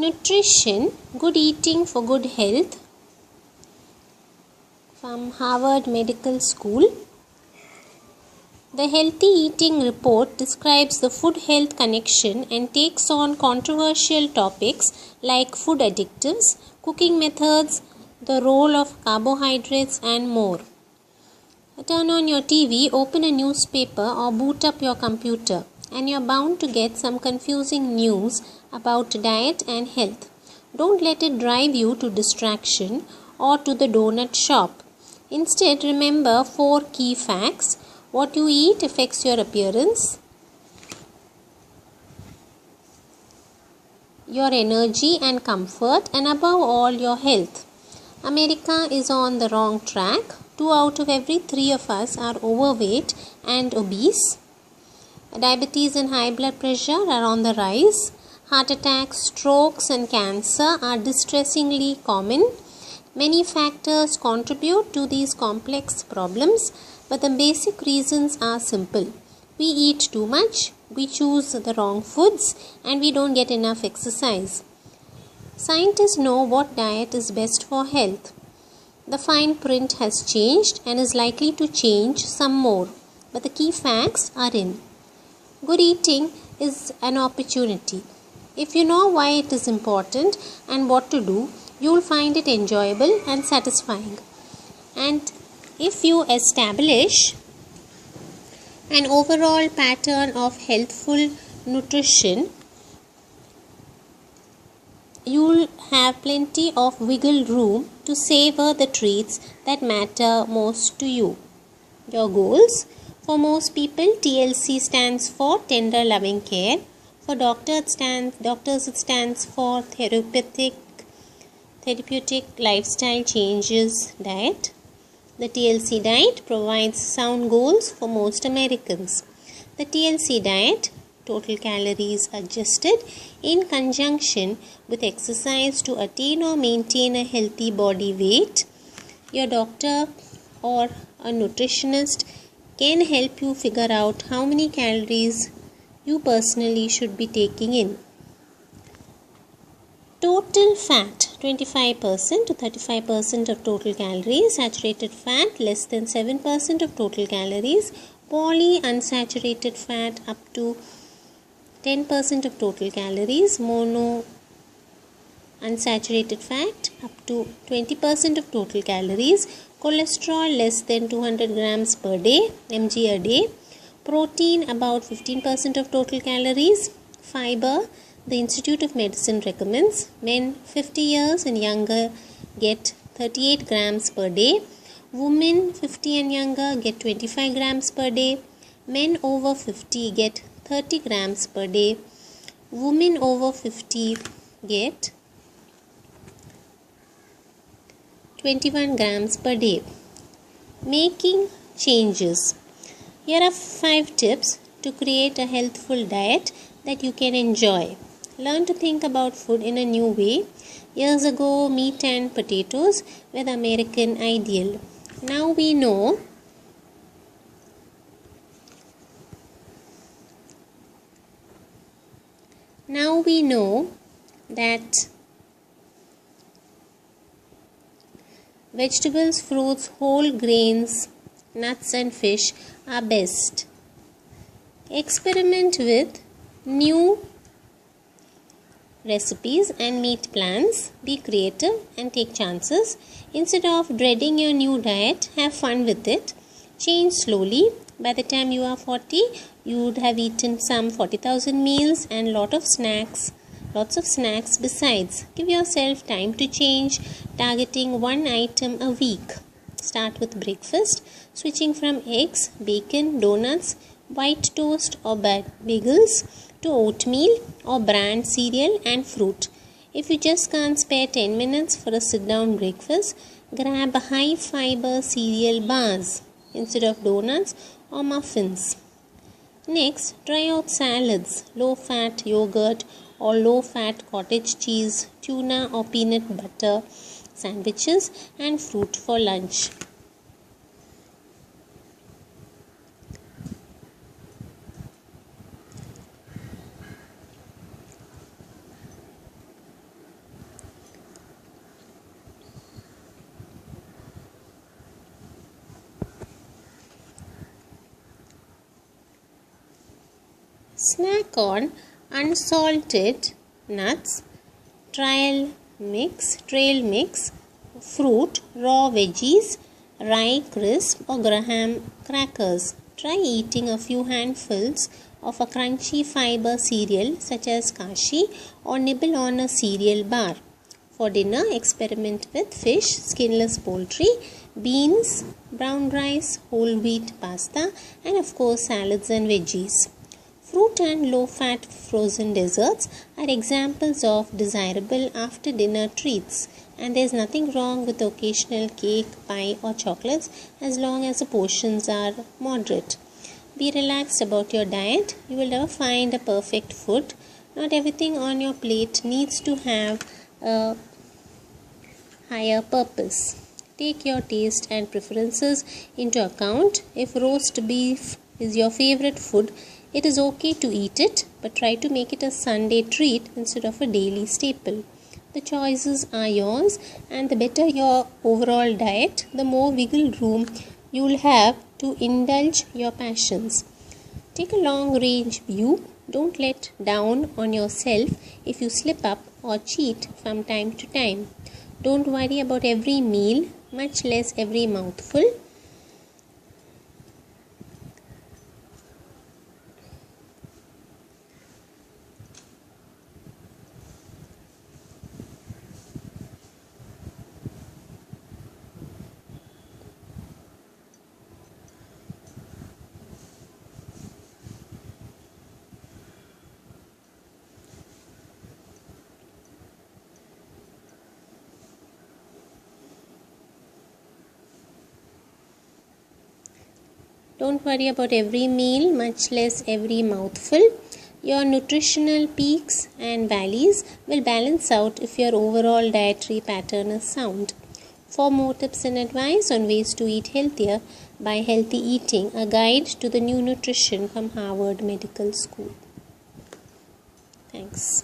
Nutrition, Good Eating for Good Health from Harvard Medical School. The Healthy Eating Report describes the food-health connection and takes on controversial topics like food additives, cooking methods, the role of carbohydrates and more. Turn on your TV, open a newspaper or boot up your computer and you're bound to get some confusing news about diet and health. Don't let it drive you to distraction or to the donut shop. Instead, remember 4 key facts. What you eat affects your appearance, your energy and comfort, and above all, your health. America is on the wrong track. 2 out of every 3 of us are overweight and obese. Diabetes and high blood pressure are on the rise. Heart attacks, strokes, and cancer are distressingly common. Many factors contribute to these complex problems, but the basic reasons are simple. We eat too much, we choose the wrong foods, and we don't get enough exercise. Scientists know what diet is best for health. The fine print has changed and is likely to change some more, but the key facts are in. Good eating is an opportunity. If you know why it is important and what to do, you will find it enjoyable and satisfying. And if you establish an overall pattern of healthful nutrition, you will have plenty of wiggle room to savor the treats that matter most to you. Your goals. For most people, TLC stands for tender loving care. For doctors it stands for therapeutic lifestyle changes diet. The TLC diet provides sound goals for most Americans. The TLC diet, total calories adjusted, in conjunction with exercise to attain or maintain a healthy body weight. Your doctor or a nutritionist can help you figure out how many calories you personally should be taking in. Total fat, 25% to 35% of total calories. Saturated fat, less than 7% of total calories. Polyunsaturated fat, up to 10% of total calories. Monounsaturated fat, up to 20% of total calories. Cholesterol, less than 200 grams per day, mg a day. Protein, about 15% of total calories. Fiber, the Institute of Medicine recommends men 50 years and younger get 38 grams per day. Women 50 and younger get 25 grams per day. Men over 50 get 30 grams per day. Women over 50 get 21 grams per day. Making changes. Here are 5 tips to create a healthful diet that you can enjoy. Learn to think about food in a new way. Years ago, meat and potatoes were the American ideal. Now we know that vegetables, fruits, whole grains, nuts and fish are best. Experiment with new recipes and meat plans. Be creative and take chances. Instead of dreading your new diet, have fun with it. Change slowly. By the time you are 40, you would have eaten some 40,000 meals and lots of snacks besides. Give yourself time to change, targeting 1 item a week. Start with breakfast, switching from eggs, bacon, donuts, white toast or bagels to oatmeal or bran cereal and fruit. If you just can't spare 10 minutes for a sit-down breakfast, grab high-fiber cereal bars instead of donuts or muffins. Next, try out salads, low-fat yogurt or low-fat cottage cheese, tuna or peanut butter sandwiches, and fruit for lunch. Snack on unsalted nuts, trail mix, fruit, raw veggies, rye crisp or graham crackers. Try eating a few handfuls of a crunchy fiber cereal such as kashi or nibble on a cereal bar. For dinner, experiment with fish, skinless poultry, beans, brown rice, whole wheat pasta, and of course salads and veggies. Fruit and low-fat frozen desserts are examples of desirable after-dinner treats, and there is nothing wrong with occasional cake, pie or chocolates as long as the portions are moderate. Be relaxed about your diet. You will never find a perfect food. Not everything on your plate needs to have a higher purpose. Take your taste and preferences into account. If roast beef is your favorite food, it is okay to eat it, but try to make it a Sunday treat instead of a daily staple. The choices are yours, and the better your overall diet, the more wiggle room you will have to indulge your passions. Take a long range view. Don't let down on yourself if you slip up or cheat from time to time. Don't worry about every meal, much less every mouthful. Don't worry about every meal, much less every mouthful. Your nutritional peaks and valleys will balance out if your overall dietary pattern is sound. For more tips and advice on ways to eat healthier, buy Healthy Eating, a guide to the new nutrition from Harvard Medical School. Thanks.